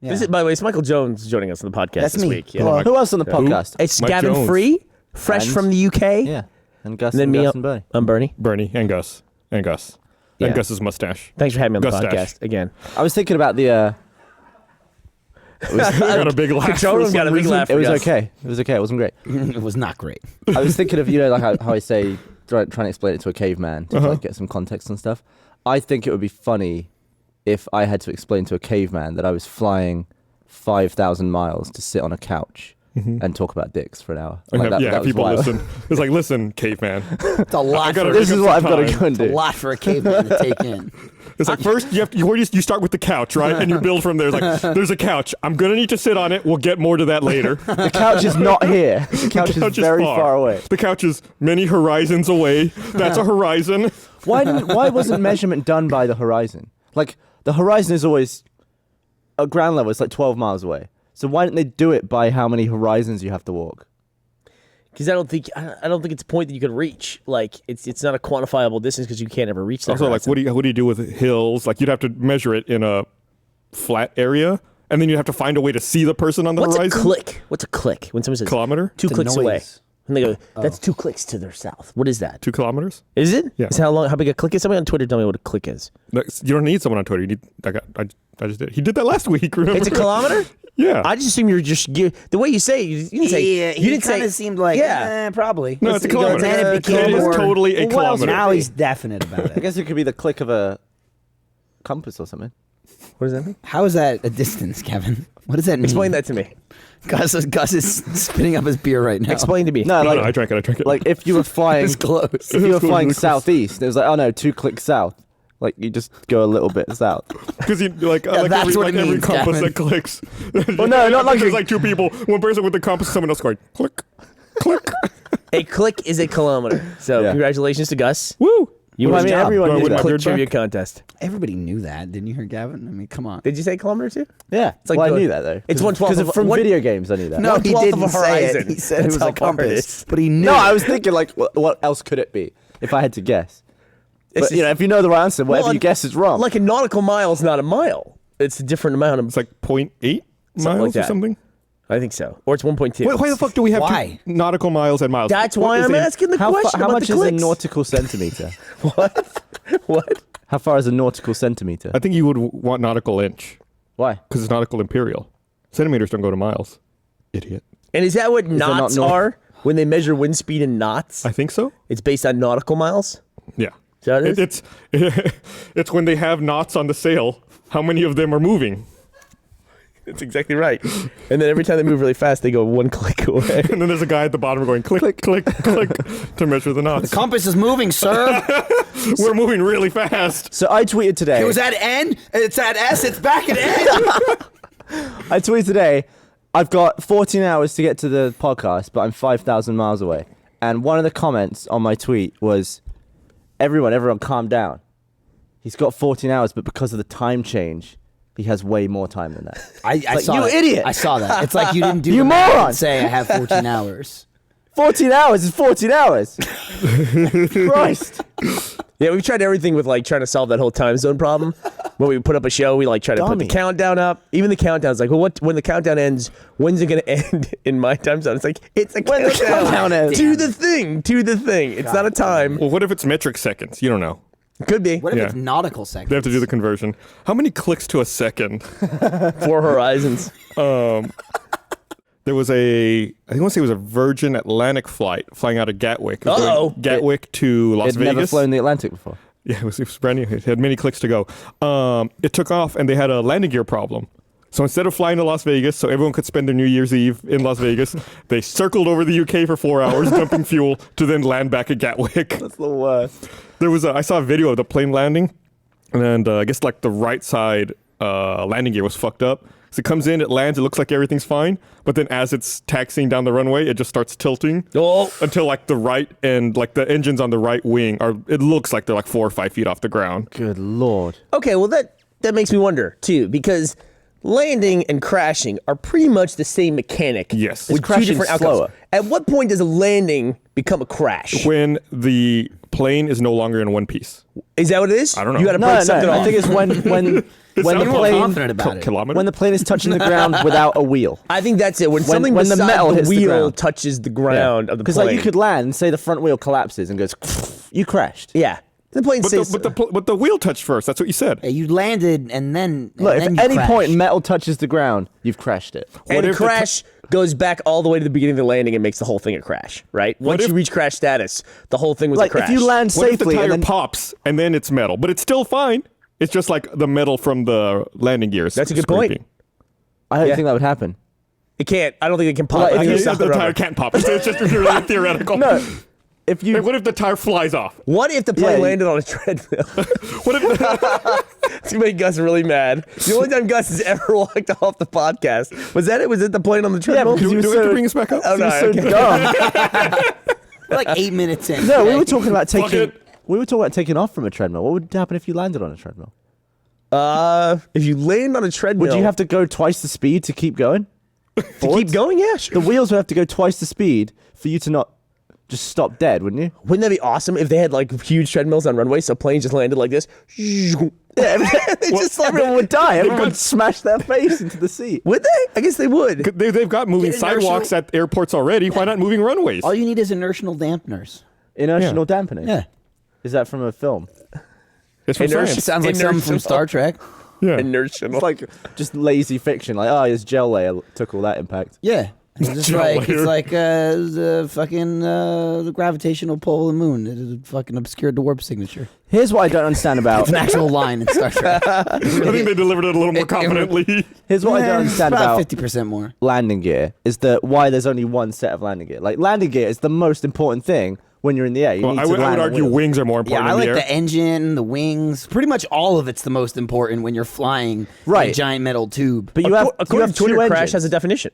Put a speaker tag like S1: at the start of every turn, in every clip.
S1: Yeah.
S2: This is, by the way, it's Michael Jones joining us on the podcast this week. Yeah.
S3: Well, who else on the podcast?
S2: It's
S4: Mike
S2: Gavin
S4: Jones.
S2: Free, fresh from the UK.
S3: Yeah. And Gus
S2: And then
S3: and
S2: me,
S3: Gus and Burnie.
S2: I'm Burnie.
S4: Bernie and Gus. And Gus.
S2: Yeah.
S4: And Gus's mustache.
S2: Thanks for having me on the
S4: Gus
S2: podcast
S4: Dash.
S2: again.
S3: I was thinking about the...
S4: We got a big laugh.
S2: Control room got a big laugh.
S3: It was okay. It was okay. It wasn't great.
S1: It was not great.
S3: I was thinking of, like how I say, trying to explain it to a caveman to like, get some context and stuff. I think it would be funny if I had to explain to a caveman that I was flying 5,000 miles to sit on a couch and talk about dicks for an hour. Like that was
S4: people
S3: wild.
S4: listen. It's like, listen, caveman.
S1: It's a lot.
S3: This is what I've got to go and
S1: A
S3: do.
S1: lot for a caveman to take in.
S4: It's like first you start with the couch, right? And you build from there. It's like, there's a couch. I'm going to need to sit on it. We'll get more to that later.
S3: The couch is not here. The couch is very far away.
S4: The couch is many horizons away. That's a horizon.
S3: Why wasn't measurement done by the horizon? Like, the horizon is always, at ground level, it's like 12 miles away. So why didn't they do it by how many horizons you have to walk?
S2: Because I don't think it's a point that you could reach. Like it's not a quantifiable distance because you can't ever reach that.
S4: Also, like,
S2: horizon.
S4: what do you do with hills? Like, you'd have to measure it in a flat area, and then you have to find a way to see the person on the horizon.
S2: What's a click? What's a click? When someone says
S4: Kilometer?
S2: 2
S1: It's a
S2: clicks
S1: noise.
S2: away, and they go, "That's 2 clicks to their south." What is that?
S4: 2 kilometers?
S2: Is it?
S4: Yeah.
S2: Is how big a click is? Somebody on Twitter tell me what a click is.
S4: You don't need someone on Twitter. You need. I just did. He did that last week. Remember?
S2: It's a kilometer.
S4: Yeah.
S2: I just assume you're just the way you say it, you didn't say.
S1: Yeah,
S2: you didn't
S1: kind
S2: say.
S1: of seemed like, probably.
S4: No, it's a
S1: He goes,
S4: kilometer.
S1: "And it became
S4: It is
S1: more."
S4: totally a
S1: Well, what else?
S4: kilometer.
S1: Now he's definite about
S3: I
S1: it.
S3: guess it could be the click of a compass or something.
S2: What does that mean?
S1: How is that a distance, Kevin? What does that mean?
S2: Explain that to me.
S1: Gus is spitting up his beer right now.
S2: Explain to me.
S3: No,
S4: No,
S3: like,
S4: no, I drank it.
S3: like if you were flying,
S1: It's close.
S3: if you were
S4: It's
S3: flying
S4: really close.
S3: southeast, it was like, oh no, 2 clicks south. Like you just go a little bit south.
S4: Because you like
S1: that's what it
S4: every
S1: means,
S4: compass
S1: Gavin.
S4: that clicks.
S3: Well, no, not like
S4: there's
S3: a-
S4: like 2 people. One person with the compass, someone else going click, click.
S2: A click is a kilometer. So
S3: Yeah.
S2: congratulations to Gus.
S4: Woo!
S2: You
S3: Well,
S2: won
S3: I mean,
S2: the job.
S3: everyone
S4: Going
S3: knew
S4: with
S3: that.
S4: my
S2: Click
S4: beard
S2: trivia
S4: back?
S2: contest.
S1: Everybody knew that. Didn't you hear, Gavin? I mean, come on.
S2: Did you say kilometer too?
S3: Yeah,
S2: like
S3: well, I
S2: the-
S3: knew that though.
S2: it's 1/12
S3: because
S2: of-
S3: from
S2: one-
S3: video games. I knew that.
S1: No,
S2: 1/12
S1: he
S2: of
S1: didn't
S2: a
S1: say
S2: horizon.
S1: it. He said it
S2: That's
S1: was
S2: how
S1: a
S2: far it
S1: compass.
S2: is.
S1: But he knew.
S3: No, I was thinking like, what else could it be if I had to guess?
S2: It's
S3: But if you know the right answer, whatever you guess is wrong.
S2: Like a nautical mile is not a mile. It's a different amount of.
S4: It's like 0.8
S2: Something
S4: miles
S2: like
S4: or
S2: that.
S4: something.
S2: I think so. Or it's 1.2.
S4: Why the fuck do we have
S1: Why?
S4: 2 nautical miles and miles?
S2: That's
S4: What
S2: why
S4: is
S2: I'm
S4: a-
S2: asking the
S3: how
S2: question
S3: how
S2: about
S3: much
S2: the
S3: is a
S2: clicks.
S3: nautical centimeter?
S2: What?
S3: How far is a nautical centimeter?
S4: I think you would want nautical inch
S3: Why?
S4: because it's nautical imperial. Centimeters don't go to miles. Idiot.
S2: And is that what
S3: not
S2: knots
S3: nor-
S2: are when they measure wind speed in knots?
S4: I think so.
S2: It's based on nautical miles?
S4: Yeah.
S2: Is that what it is?
S4: It's when they have knots on the sail. How many of them are moving?
S2: That's exactly right. And then every time they move really fast, they go 1 click away.
S4: And then there's a guy at the bottom going click, click, click, click to measure the knots.
S1: The compass is moving, sir.
S4: We're moving really fast.
S3: So I tweeted today.
S1: It was at N. It's at S. It's back at N.
S3: I tweeted today. I've got 14 hours to get to the podcast, but I'm 5,000 miles away. And one of the comments on my tweet was, "Everyone, calm down. He's got 14 hours, but because of the time change, he has way more time than that."
S1: I
S3: like,
S1: saw
S3: you
S1: that.
S3: idiot.
S1: I saw that. It's like you didn't do
S3: You
S1: the math
S3: moron.
S1: and say I have 14 hours.
S3: 14 hours is 14 hours. Christ.
S2: Yeah, we've tried everything with like trying to solve that whole time zone problem. When we put up a show, we like try to put the
S3: Dummy.
S2: countdown up. Even the countdown's like, well, when the countdown ends, when's it going to end in my time zone? It's like, it's a
S3: When the countdown ends.
S2: To the thing. It's not a time.
S4: Well, what if it's metric seconds? You don't know.
S2: Could be.
S1: What if
S4: Yeah.
S1: it's nautical seconds?
S4: They have to do the conversion. How many clicks to a second?
S2: 4 horizons.
S4: There was I want to say it was a Virgin Atlantic flight flying out of Gatwick. It was going
S2: Uh-oh.
S4: Gatwick to Las
S3: I'd
S4: Vegas.
S3: never flown the Atlantic before.
S4: Yeah, it was brand new. It had many clicks to go. It took off and they had a landing gear problem. So instead of flying to Las Vegas so everyone could spend their New Year's Eve in Las Vegas, they circled over the UK for 4 hours, dumping fuel to then land back at Gatwick.
S3: That's the worst.
S4: I saw a video of the plane landing, and I guess like the right side landing gear was fucked up. So it comes in, it lands, it looks like everything's fine, but then as it's taxiing down the runway, it just starts tilting until like the right and like the engines on the right wing it looks like they're like 4 or 5 feet off the ground.
S3: Good Lord.
S2: Okay, well, that makes me wonder, too, because landing and crashing are pretty much the same mechanic.
S4: Yes.
S2: With
S3: Is crashing
S2: two different outcomes.
S3: slower?
S2: At what point does a landing become a crash?
S4: When the plane is no longer in one piece.
S2: Is that what it is?
S4: I don't know.
S2: You got to break something
S3: I
S2: off.
S3: think it's when the
S4: sounds more
S3: plane
S1: confident about it.
S4: Kilometer?
S3: when the plane is touching the ground without a wheel.
S2: I think that's it. When something
S3: when the
S2: beside
S3: metal hits the
S2: wheel
S3: ground.
S2: touches the ground of the
S3: Because
S2: plane.
S3: like you could land, say the front wheel collapses and goes, you crashed.
S2: Yeah. The plane
S4: But
S2: stays.
S4: the wheel touched first. That's what you said.
S1: Yeah, you landed and then.
S3: Look,
S1: and
S3: if
S1: then
S3: at
S1: you
S3: any
S1: crashed.
S3: point metal touches the ground, you've crashed it.
S2: and
S4: if the
S2: crash goes back all the way to the beginning of the landing and makes the whole thing a crash, right? Once
S4: if-
S2: you reach crash status, the whole thing was
S3: Like
S2: a crash.
S3: if you land
S4: What if the
S3: safely
S4: tire
S3: and then
S4: pops and then it's metal, but it's still fine? It's just like the metal from the landing gears.
S2: That's a good point.
S4: scraping.
S3: I don't
S2: Yeah.
S3: think that would happen.
S2: It can't. I don't think it can pop.
S3: Like,
S2: I
S3: if
S2: think
S3: you-
S2: it's
S4: Yeah,
S2: not
S4: the
S2: the
S4: tire
S2: rubber.
S4: can't pop. It's just really theoretical.
S3: No, if you
S4: Hey, what if the tire flies off?
S2: What if the plane
S3: Yeah.
S2: landed on a treadmill?
S4: What if
S2: It's gonna make Gus really mad. The only time Gus has ever walked off the podcast was that it was it the plane on the treadmill.
S3: because
S4: do,
S3: you
S4: do
S3: were
S4: we have to
S3: so-
S4: bring this back up?
S2: Oh, no,
S3: so
S2: okay.
S3: dumb.
S1: We're like 8 minutes in.
S3: No, we
S1: okay?
S3: were talking about
S4: Fuck
S3: taking.
S4: it.
S3: We were talking about taking off from a treadmill. What would happen if you landed on a treadmill?
S2: If you land on a treadmill,
S3: Would you have to go twice the speed to keep going?
S2: to keep going? Yeah, sure.
S3: The wheels would have to go twice the speed for you to not just stop dead, wouldn't you?
S2: Wouldn't that be awesome if they had like huge treadmills on runways so planes just landed like this?
S3: Yeah, everyone would die. Everyone would smash their face into the seat.
S2: Would they? I guess they would.
S4: They've got moving
S1: Get inertial-
S4: sidewalks at airports already. Why not moving runways?
S1: All you need is inertial dampeners.
S3: Inertial dampening.
S1: Yeah.
S3: Is that from a film?
S4: It's from
S2: Inertia-
S4: science.
S1: Sounds like something from
S2: Inertial.
S1: Star Trek.
S4: Yeah.
S2: Inertial.
S3: It's like just lazy fiction. Like, oh, his gel layer took all that impact.
S1: Yeah. It's just
S4: Gel
S1: like
S4: layer.
S1: it's like the fucking the gravitational pull of the moon. It is fucking obscured the warp signature.
S3: Here's what I don't understand about.
S1: It's an actual line in Star Trek.
S4: I think they delivered it a little more confidently.
S3: Here's what I don't understand about
S1: 50% more.
S3: landing gear is that why there's only one set of landing gear. Like landing gear is the most important thing when you're in the air. You
S4: Well,
S3: need
S4: I
S3: to
S4: would
S3: land on
S4: argue
S3: wheels.
S4: wings are more
S1: Yeah,
S4: important
S1: I
S4: in
S1: like
S4: the air.
S1: the engine, the wings. Pretty much all of it's the most important when you're flying in a
S3: Right.
S1: giant metal tube.
S3: But you have
S2: According to
S3: two
S2: Twitter, crash
S3: engines.
S2: has a definition.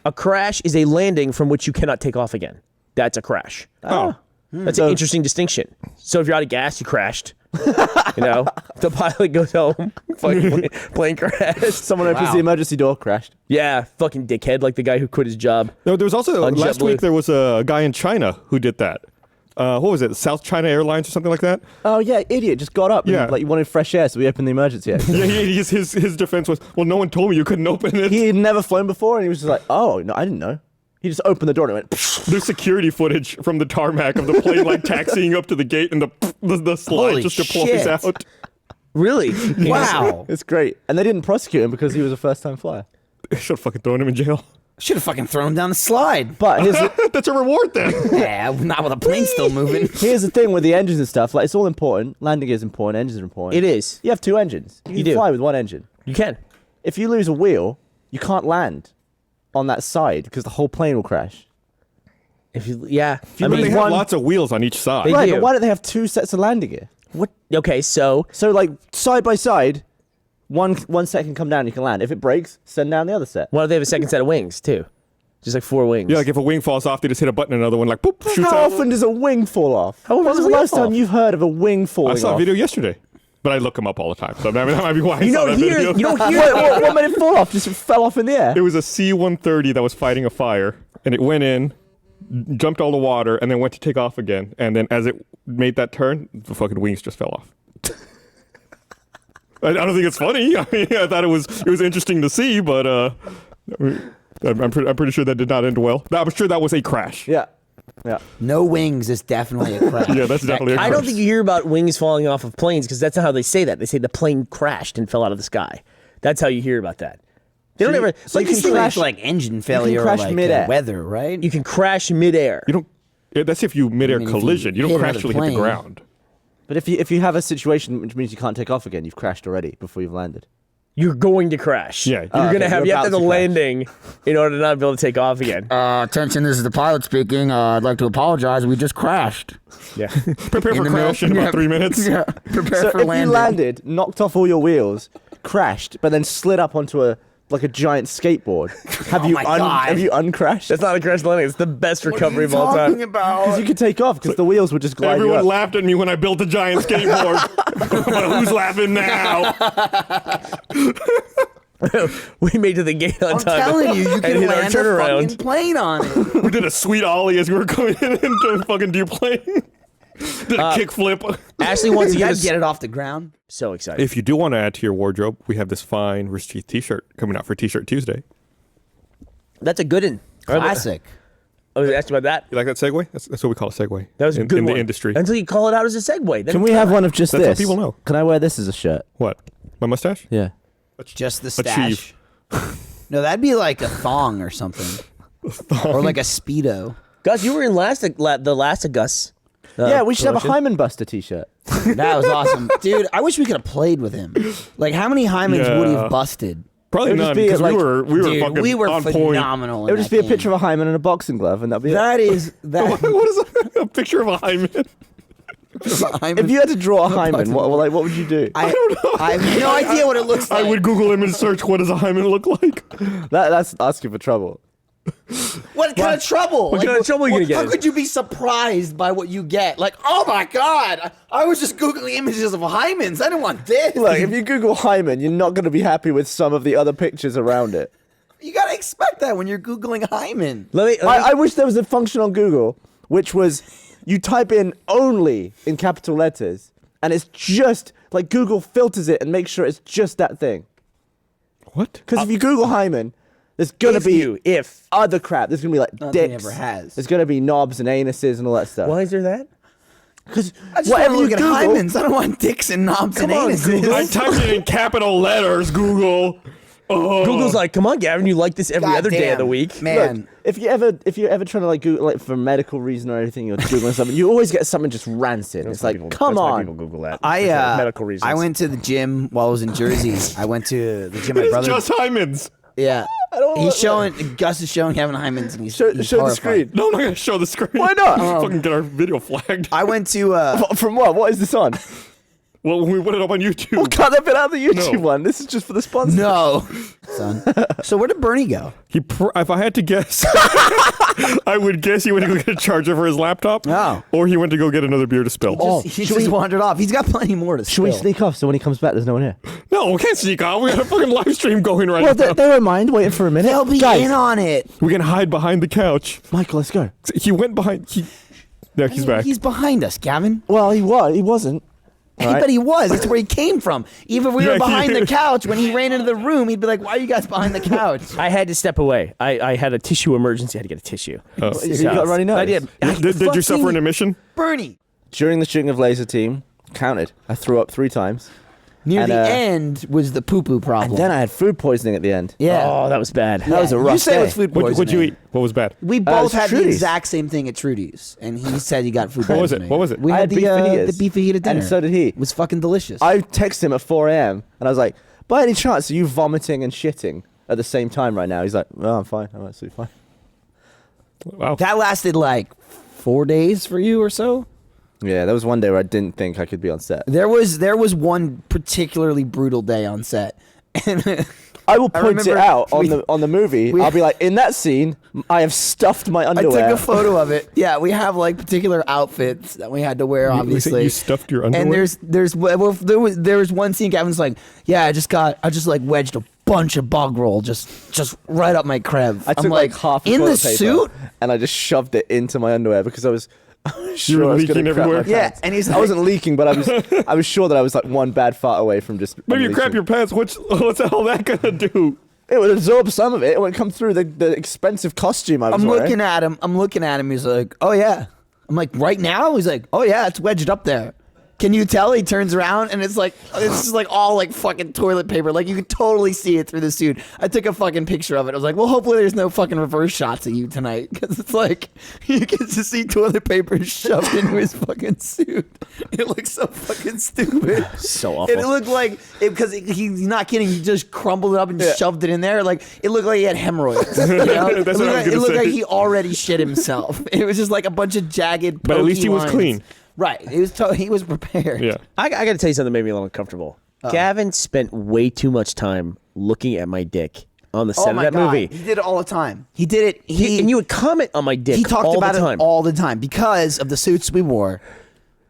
S2: A crash is a landing from which you cannot take off again. That's a crash.
S4: Oh.
S2: That's an interesting distinction. So if you're out of gas, you crashed. You know, the pilot goes home, fucking plane crash.
S3: Someone opens
S1: Wow.
S3: the emergency door, crashed.
S2: Yeah, fucking dickhead, like the guy who quit his job.
S4: No, there was also
S2: On
S4: last
S2: JetBlue.
S4: week there was a guy in China who did that. What was it? South China Airlines or something like that?
S3: Oh yeah, idiot! Just got up.
S4: Yeah.
S3: And, like you wanted fresh air, so we opened the emergency exit.
S4: Yeah, his defense was, well, no one told me you couldn't open it.
S3: He had never flown before, and he was just like, "Oh no, I didn't know." He just opened the door and went.
S4: There's security footage from the tarmac of the plane like taxiing up to the gate and the slide
S1: Holy
S4: just deploys
S1: shit.
S4: out.
S2: Really?
S1: Wow.
S3: It's great, and they didn't prosecute him because he was a first-time flyer.
S4: Should have fucking thrown him in jail.
S1: Should have fucking thrown him down the slide.
S3: But here's
S4: That's a reward then.
S1: Yeah, not with a plane still moving.
S3: here's the thing with the engines and stuff. Like it's all important. Landing gear is important. Engines are important.
S2: It is.
S3: You have two engines. You can
S2: do.
S3: fly with one engine.
S2: You can.
S3: If you lose a wheel, you can't land on that side because the whole plane will crash.
S2: If you, yeah.
S3: you
S2: I
S4: But
S3: mean,
S4: they
S2: mean,
S4: have
S3: one-
S4: lots of wheels on each side.
S2: They
S3: Right,
S2: do.
S3: but why don't they have two sets of landing gear?
S2: what? Okay, so
S3: So like side by side, one set can come down, you can land. If it breaks, send down the other set.
S2: why don't they have a second set of wings too? Just like 4 wings.
S4: Yeah, like if a wing falls off, they just hit a button and another one like boop shoots
S3: How
S4: out.
S3: often does a wing fall off?
S2: How often
S3: When was
S2: does
S3: the
S2: a wing
S3: last
S2: fall
S3: time
S2: off?
S3: you've heard of a wing falling
S4: I saw a
S3: off?
S4: video yesterday, but I look them up all the time. So that might be why I
S2: You
S4: saw
S2: don't
S4: that
S2: hear.
S4: video.
S2: You don't hear.
S3: what made it fall off? Just fell off in the air.
S4: It was a C-130 that was fighting a fire, and it went in, jumped all the water, and then went to take off again. And then as it made that turn, the fucking wings just fell off. I don't think it's funny. I mean, I thought it was interesting to see, but I'm pretty sure that did not end well. I'm sure that was a crash.
S3: Yeah. Yeah.
S1: No wings is definitely a crash.
S4: Yeah, that's definitely a crash.
S2: I don't think you hear about wings falling off of planes because that's not how they say that. They say the plane crashed and fell out of the sky. That's how you hear about that. They don't ever.
S1: So
S2: Like
S1: you
S2: you
S1: can
S2: can
S1: crash
S2: crash.
S1: like engine failure or
S3: crash
S1: like
S3: midair.
S1: weather, right?
S2: You can crash midair.
S4: You don't. Yeah, that's if you midair
S1: I mean, if you
S4: collision. You don't
S1: hit
S4: crash
S1: another
S4: till you hit the
S1: plane.
S4: ground.
S3: But if you have a situation which means you can't take off again, you've crashed already before you've landed.
S2: You're going to crash.
S4: Yeah.
S2: You're
S4: Oh,
S2: gonna
S3: okay,
S2: have
S3: you're
S2: you have to
S3: about
S2: have the
S3: to crash.
S2: landing in order to not be able to take off again.
S1: Attention, this is the pilot speaking. I'd like to apologize. We just crashed.
S2: Yeah.
S4: Prepare for
S1: the
S4: crash in
S1: middle-
S4: about 3 minutes.
S1: Yeah, prepare
S3: So
S1: for
S3: if
S1: landing.
S3: you landed, knocked off all your wheels, crashed, but then slid up onto a giant skateboard, have
S1: Oh
S3: you
S1: my God.
S3: have you uncrashed?
S2: That's not a crash landing. It's the best recovery of all time.
S3: Because you could take off because the wheels would just glide you
S4: Everyone
S3: up.
S4: laughed at me when I built a giant skateboard. But who's laughing now?
S2: We made it to the gate on
S1: I'm
S2: time.
S1: telling you, you
S2: and
S1: can
S2: hit our
S1: land a
S2: turnaround.
S1: fucking plane on it.
S4: We did a sweet ollie as we were coming in into a fucking deplane. Did a kickflip.
S2: Ashley wants to
S1: You
S2: get
S1: gotta
S2: us
S1: get it off the ground.
S2: so excited.
S4: If you do want to add to your wardrobe, we have this fine Rooster Teeth t-shirt coming out for T-shirt Tuesday.
S2: That's a good one.
S1: Classic.
S2: I was asked about that.
S4: You like that segue? That's what we call a segue.
S2: That was a
S4: in,
S2: good
S4: in
S2: one.
S4: the industry.
S2: Until you call it out as a segue. Then
S3: Can we have one of just
S4: That's how
S3: this?
S4: people know.
S3: Can I wear this as a shirt?
S4: What? My mustache?
S3: Yeah.
S1: Just the stash.
S4: Achieve.
S1: No, that'd be like a thong or something. Or like a Speedo.
S2: Gus, you were in the last of Gus.
S3: Yeah, we should have a
S2: promotion.
S3: Hyman Buster t-shirt.
S1: That was awesome. Dude, I wish we could have played with him. Like, how many hymens would he
S4: Yeah.
S1: have busted?
S4: Probably
S3: It would just
S4: none
S3: be
S4: because
S3: like-
S4: we were
S1: Dude,
S4: fucking
S1: we were
S4: on point.
S1: phenomenal.
S3: It would just be a picture of a Hyman and a boxing glove, and that'd be it.
S1: That is that.
S4: What is a picture of a hymen?
S3: If you had to draw a Hyman, what would you do?
S1: I have no idea what it looks like.
S4: I would Google image search. What does a hymen look like?
S3: That's asking for trouble.
S1: What kind of trouble?
S2: What kind of trouble are you gonna get
S1: How
S2: in?
S1: could you be surprised by what you get? Like, oh my god, I was just googling images of hymens. I didn't want this.
S3: Look, if you Google Hyman, you're not going to be happy with some of the other pictures around it.
S1: You gotta expect that when you're googling hymen.
S3: I wish there was a function on Google which was you type in only in capital letters, and it's just like Google filters it and makes sure it's just that thing.
S4: What?
S3: Because if you Google Hyman, there's gonna be
S2: if
S3: other crap. There's gonna be like
S1: Nothing
S3: dicks.
S1: ever has.
S3: There's gonna be knobs and anuses and all that stuff.
S2: why is there that?
S3: Because
S1: I just
S3: whatever
S1: want
S3: you
S1: to look
S3: Google,
S1: at hymens. I don't want dicks and knobs and
S2: on,
S1: anuses.
S2: Google.
S4: I typed it in capital letters. Google. Oh.
S2: Google's like, come on, Gavin, you like this every other day of the
S1: Goddamn,
S2: week.
S1: man.
S3: Look, if you're ever trying to like Google like for medical reason or anything, you're googling something, you always get something just rancid. It's like, come on.
S2: People Google that.
S1: I
S2: medical reasons.
S1: I went to the gym while I was in Jersey. I went to the gym. My
S4: It's
S1: brother.
S4: just hymens.
S1: Yeah.
S3: don't
S1: He's showing. Gus is showing Gavin hymens, and he's
S3: Show
S1: he's
S3: the
S1: horrified.
S3: screen.
S4: No, I'm not gonna show the screen.
S3: Why not?
S4: Fucking get our video flagged.
S1: I went to.
S3: From what? What is this on?
S4: Well, when we put it up on YouTube.
S3: We'll cut that bit out of the YouTube
S4: No.
S3: one. This is just for the sponsor.
S1: No, son. So where did Burnie go?
S4: If I had to guess, I would guess he went to go get a charger for his laptop.
S1: Oh.
S4: Or he went to go get another beer to spill.
S1: He just wandered off. He's got plenty more to
S3: Should we
S1: spill.
S3: sneak off so when he comes back, there's no one here?
S4: No, we can't sneak off. We got a fucking live stream going right
S3: Well,
S4: now.
S3: they won't mind waiting for a minute.
S1: They'll be
S3: Guys,
S1: in on it.
S4: We can hide behind the couch.
S3: Michael, let's go.
S4: He went behind. Yeah, he's back.
S1: He's behind us, Gavin.
S3: Well, he wasn't.
S1: Hey,
S3: Right.
S1: but he was. That's where he came from. Even if we
S4: Yeah,
S1: were behind
S4: he-
S1: the couch, when he ran into the room, he'd be like, "Why are you guys behind the couch?"
S2: I had to step away. I had a tissue emergency. I had to get a tissue.
S3: You got a runny nose.
S2: I did.
S4: Did you suffer an emission?
S1: Burnie.
S3: During the shooting of Laser Team, counted. I threw up 3 times.
S1: Near
S3: And,
S1: the end was the poo-poo problem.
S3: And then I had food poisoning at the end.
S1: yeah.
S2: Oh, that was bad.
S3: That was a rough
S1: You say
S3: day.
S1: it was food poisoning.
S4: What'd you eat? What was bad?
S1: We both
S3: it's
S1: had the
S3: Trudy's.
S1: exact same thing at Trudy's, and he said he got food
S4: What was it?
S1: poisoning.
S4: What was it?
S1: We
S3: I
S1: had
S3: had beef fajitas.
S1: the beef fajita dinner.
S3: And so did he.
S1: It was fucking delicious.
S3: I texted him at 4 a.m. and I was like, by any chance, are you vomiting and shitting at the same time right now? He's like, oh, I'm fine. I'm absolutely fine.
S4: Wow.
S1: that lasted like 4 days for you or so.
S3: Yeah, there was one day where I didn't think I could be on set.
S1: There was one particularly brutal day on set, and
S3: I will point it
S1: remember
S3: out
S1: we-
S3: on the movie.
S1: we-
S3: I'll be like, in that scene, I have stuffed my
S1: I
S3: underwear.
S1: took a photo of it. Yeah, we have like particular outfits that we had to wear, obviously.
S4: You stuffed your underwear?
S1: And there was one scene. Gavin's like, yeah, I just like wedged a bunch of bog roll just right up my crev.
S3: I took
S1: I'm
S3: like half a
S1: in the
S3: toilet paper
S1: suit.
S3: and I just shoved it into my underwear because I was sure
S4: were
S3: I was going
S4: leaking
S3: to crap my
S4: everywhere?
S1: Yeah,
S3: pants.
S1: and he's
S3: I
S1: like-
S3: wasn't leaking, but I was sure that I was like one bad fart away from just.
S4: Maybe you crap
S3: unleashing.
S4: your pants. What's the hell that gonna do?
S3: It would absorb some of it. It would come through the expensive costume I was
S1: I'm
S3: wearing.
S1: looking at him. He's like, oh yeah. I'm like, right now? He's like, oh yeah, it's wedged up there. Can you tell? He turns around and it's just like all like fucking toilet paper. Like you could totally see it through the suit. I took a fucking picture of it. I was like, well, hopefully there's no fucking reverse shots of you tonight because it's like you get to see toilet paper shoved into his fucking suit. It looks so fucking stupid.
S2: So awful.
S1: It looked like because he's not kidding. He just crumbled it up and shoved it in there. Like it looked like he had hemorrhoids. You know?
S4: That's what I was
S1: It
S4: gonna
S1: looked
S4: say.
S1: like he already shit himself. It was just like a bunch of jagged.
S4: But at least
S1: pokey
S4: he was
S1: lines.
S4: clean.
S1: Right. He was prepared.
S4: Yeah.
S2: I got to tell you something that made me a little uncomfortable. Gavin spent way too much time looking at my dick on the set
S1: Oh
S2: of
S1: my
S2: that
S1: god.
S2: movie.
S1: He did it all the time. He did it.
S2: And you would comment on my dick
S1: he talked
S2: all
S1: about
S2: the time.
S1: it all the time because of the suits we wore.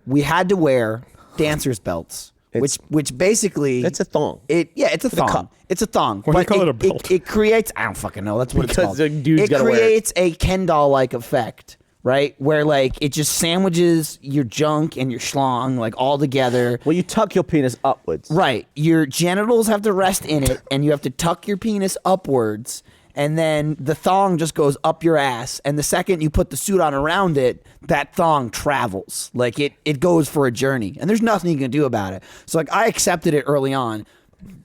S1: We had to wear dancers belts, which basically
S2: It's a thong.
S1: It's a thong.
S2: cup.
S1: It's a thong.
S4: Why do you
S1: but
S4: call it a belt?
S1: It creates. I don't fucking know. That's what
S2: Because
S1: it's called.
S2: the dude's
S1: it
S2: gotta wear it.
S1: creates a Ken doll like effect right? Where like it just sandwiches your junk and your schlong like all together.
S3: Well, you tuck your penis upwards.
S1: Right. Your genitals have to rest in it, and you have to tuck your penis upwards, and then the thong just goes up your ass. And the second you put the suit on around it, that thong travels. Like it goes for a journey, and there's nothing you can do about it. So like I accepted it early on.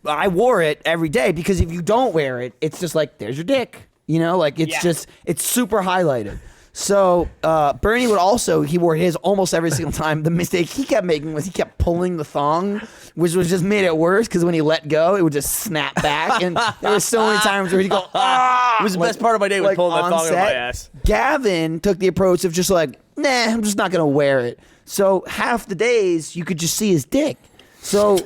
S1: I wore it every day because if you don't wear it, it's just like, there's your dick. You know, like it's super highlighted. So Burnie he wore his almost every single time. The mistake he kept making was he kept pulling the thong, which was just made it worse because when he let go, it would just snap back. And there were so many times where he'd go, ah!
S2: It was the best part of my day was pulling that thong out of my ass.
S1: Gavin took the approach of just like, nah, I'm just not going to wear it. So half the days you could just see his dick. So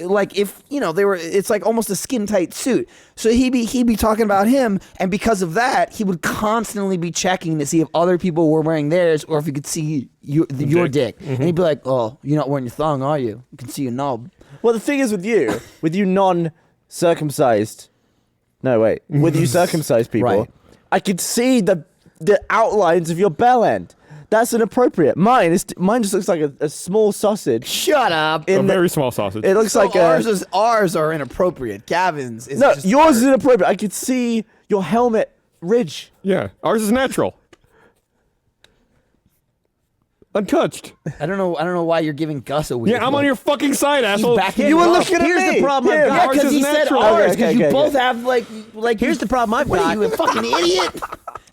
S1: like if it's like almost a skin tight suit. So he'd be talking about him, and because of that, he would constantly be checking to see if other people were wearing theirs or if he could see your dick. Mm-hmm. And he'd be like, "Oh, you're not wearing your thong, are you? You can see your knob."
S3: Well, the thing is with you non-circumcised. No, wait, with you circumcised people,
S1: Right.
S3: I could see the outlines of your bell end. That's inappropriate. Mine just looks like a small sausage.
S1: Shut up.
S4: A very small sausage.
S3: It looks like
S1: ours are inappropriate. Gavin's is
S3: no,
S1: just
S3: yours is inappropriate. I could see your helmet ridge.
S4: Yeah, ours is natural. Untouched.
S1: I don't know why you're giving Gus a weird
S4: Yeah, I'm on your fucking side, asshole.
S1: backing
S3: You were
S1: up.
S3: looking at
S2: Here's
S3: me.
S2: the problem I've got.
S1: Yeah,
S4: Ours
S1: because
S4: is
S1: he said
S4: natural.
S1: ours,
S3: Okay,
S1: because you
S3: okay,
S1: both
S3: okay.
S1: have like.
S2: Here's the problem I've
S1: What
S2: got.
S1: are you, a fucking idiot?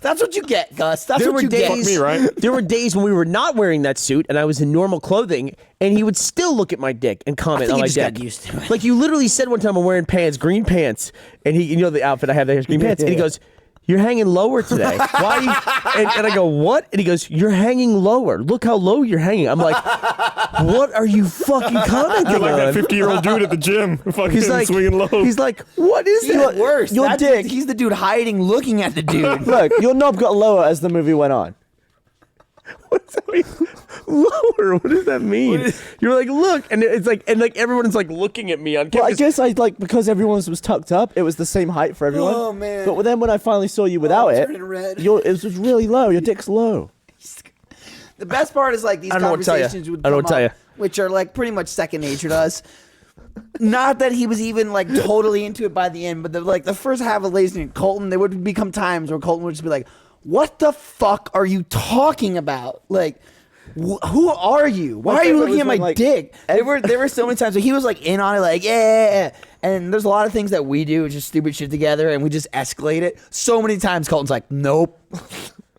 S1: That's what you get, Gus. That's
S2: There
S1: what
S2: were
S1: you get.
S2: days,
S4: me, right?
S2: There were days when we were not wearing that suit and I was in normal clothing, and he would still look at my dick and comment
S1: think
S2: on
S1: he
S2: my
S1: just
S2: dick.
S1: got used to it.
S2: Like you literally said one time, I'm wearing pants, green pants, and the outfit I have there is green pants, and he goes, "You're hanging lower today. Why?" And I go, "What?" And he goes, "You're hanging lower. Look how low you're hanging." I'm like, "What are you fucking commenting
S4: You're like that
S2: on?"
S4: 50-year-old dude at the gym, fucking
S2: He's like,
S4: swinging low.
S2: he's like, "What is
S1: He's
S2: that?"
S1: worse.
S3: your
S1: That's-
S3: dick.
S1: He's the dude hiding, looking at the dude.
S3: Look, your knob got lower as the movie went on.
S2: What's that mean? Lower? What does that mean? You're like, look, and it's like, everyone's like looking at me on
S3: Well,
S2: camera.
S3: I guess because everyone's was tucked up, it was the same height for everyone.
S1: Oh, man.
S3: But then when I finally saw you without it,
S1: turning red.
S3: it was just really low. Your dick's low.
S1: The best part is like these
S2: I don't know what to tell ya.
S1: conversations would
S2: I don't know
S1: come
S2: what to tell
S1: up,
S2: ya.
S1: which are like pretty much second nature to us. Not that he was even like totally into it by the end, but the first half of Lazy and Colton, there would become times where Colton would just be like, "What the fuck are you talking about? Like, who are you? Why
S3: My
S1: are you
S3: favorite
S1: looking
S3: was
S1: at my
S3: when, like,
S1: dick?" There were so many times where he was like in on it, like, yeah. And there's a lot of things that we do, just stupid shit together, and we just escalate it. So many times Colton's like, "Nope."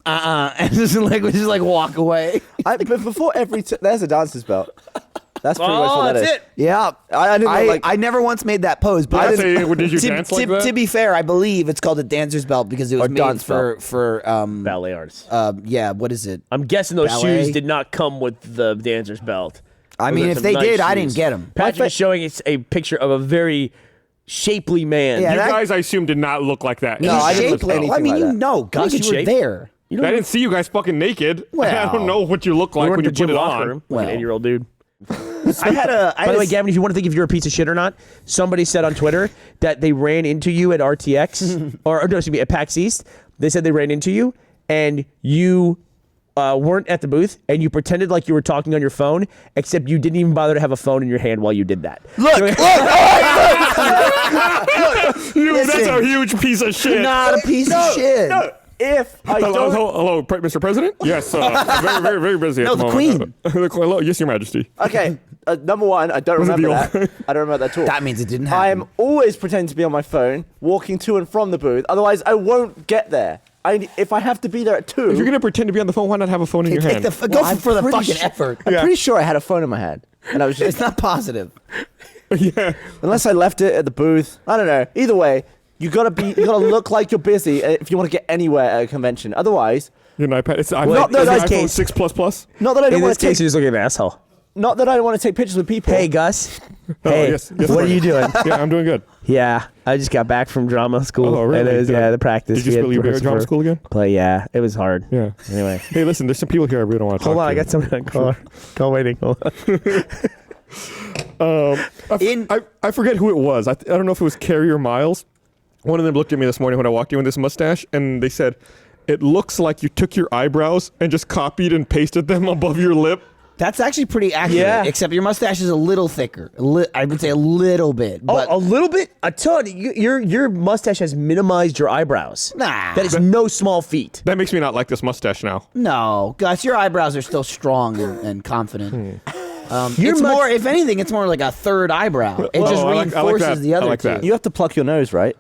S1: And just like we just like walk away.
S3: But before there's a dancer's belt. That's pretty much what that
S2: that's
S3: is.
S2: it.
S1: Yeah,
S3: I didn't know, like-
S1: I never once made that pose, but
S4: I say, did you dance like that?
S1: to be fair, I believe it's called a dancer's belt because it was
S3: Or
S1: made
S3: dance
S1: for
S2: Ballet artists.
S1: yeah, what is it?
S2: I'm guessing those
S1: ballet?
S2: shoes did not come with the dancer's belt.
S1: I
S2: Those
S1: mean,
S2: are
S1: if
S2: some
S1: they
S2: nice
S1: did, I
S2: shoes.
S1: didn't get them.
S2: Patrick is showing us a picture of a very shapely man.
S1: Yeah,
S4: You
S1: that-
S4: guys, I assume, did not look like that.
S3: No, I didn't look
S1: Shapely.
S3: anything
S1: I mean,
S3: like
S1: you
S3: that.
S1: know, Gus,
S2: good
S1: you were
S2: shape.
S1: there.
S2: You
S4: I didn't see you guys fucking naked. I
S1: Well.
S4: don't know what you look
S2: we
S4: like
S2: were
S4: when
S2: in
S4: you
S2: the
S4: put
S2: gym
S4: it
S2: locker
S4: on.
S2: room like an
S1: Well.
S2: 8-year-old dude.
S1: I had a.
S2: By the way, Gavin, if you want to think if you're a piece of shit or not, somebody said on Twitter that they ran into you at RTX or no, excuse me, at PAX East. They said they ran into you and you weren't at the booth and you pretended like you were talking on your phone, except you didn't even bother to have a phone in your hand while you did that.
S4: That's a huge piece of shit.
S1: not a piece of shit.
S3: No, if I don't.
S4: Hello, Mr. President? Yes, very, very, very busy
S1: No,
S4: at the
S1: the
S4: moment.
S1: Queen.
S4: Hello, yes, Your Majesty.
S3: Okay, number one, I don't
S4: Was it
S3: remember
S4: the
S3: that. I don't remember that at all.
S1: That means it didn't happen.
S3: I'm always pretending to be on my phone, walking to and from the booth. Otherwise, I won't get there. If I have to be there at 2.
S4: If you're gonna pretend to be on the phone, why not have a phone in your hand?
S1: Go
S3: I'm
S1: for the
S3: pretty
S1: fucking
S3: sure-
S1: effort.
S3: I'm pretty sure I had a phone in my hand, and I was
S1: It's
S3: just
S1: not positive.
S4: Yeah.
S3: unless I left it at the booth. I don't know. Either way, you gotta look like you're busy if you want to get anywhere at a convention. Otherwise,
S4: Your iPad. It's
S3: Not
S4: iPhone,
S3: that I
S4: iPhone
S3: can-
S4: 6 Plus Plus.
S3: not that I don't
S2: In
S3: want
S2: this
S3: to
S2: case,
S3: take.
S2: you're just looking at an asshole.
S3: Not that I don't want to take pictures with people.
S2: Hey, Gus.
S4: Oh,
S2: Hey,
S4: yes,
S2: what are you doing?
S4: Yeah, I'm doing good.
S2: Yeah, I just got back from drama school.
S4: Oh, really?
S2: And it was,
S4: Did I-
S2: the practice.
S4: Did you
S2: We had
S4: spill your beer at
S2: rehearsal
S4: drama
S2: for
S4: school again?
S2: Play, yeah. It was hard.
S4: Yeah.
S2: Anyway.
S4: Hey, listen, there's some people here I really don't want to talk
S2: Hold on,
S4: to.
S2: I got somebody on call waiting. Hold on.
S4: I forget who it was. I don't know if it was Carrie or Miles. One of them looked at me this morning when I walked in with this mustache, and they said, it looks like you took your eyebrows and just copied and pasted them above your lip.
S1: That's actually pretty accurate.
S2: Yeah.
S1: Except your mustache is a little thicker. I would say a little bit. But
S2: a little bit. A ton. Your mustache has minimized your eyebrows.
S1: Nah.
S2: That is no small feat.
S4: That makes me not like this mustache now.
S1: no, Gus, your eyebrows are still strong and confident.
S2: You're
S1: It's
S2: much-
S1: more, if anything, it's more like a third eyebrow. It just
S4: I like
S1: reinforces
S4: that.
S1: the
S4: I
S1: other
S4: like
S1: two.
S4: that.
S3: You have to pluck your nose, right?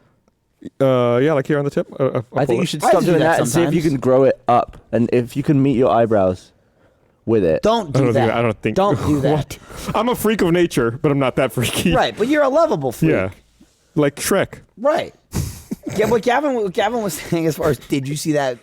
S4: Yeah, like here on the tip.
S3: I think you should
S1: I
S3: stop
S1: do
S3: doing
S1: that
S3: that and see if you
S1: sometimes.
S3: can grow it up, and if you can meet your eyebrows with it.
S1: Don't do that.
S4: I don't think.
S1: Don't do that.
S4: What? I'm a freak of nature, but I'm not that freaky.
S1: Right, but you're a lovable freak.
S4: Yeah. Like Shrek.
S1: Right. Yeah, what Gavin was saying as far as, did you see that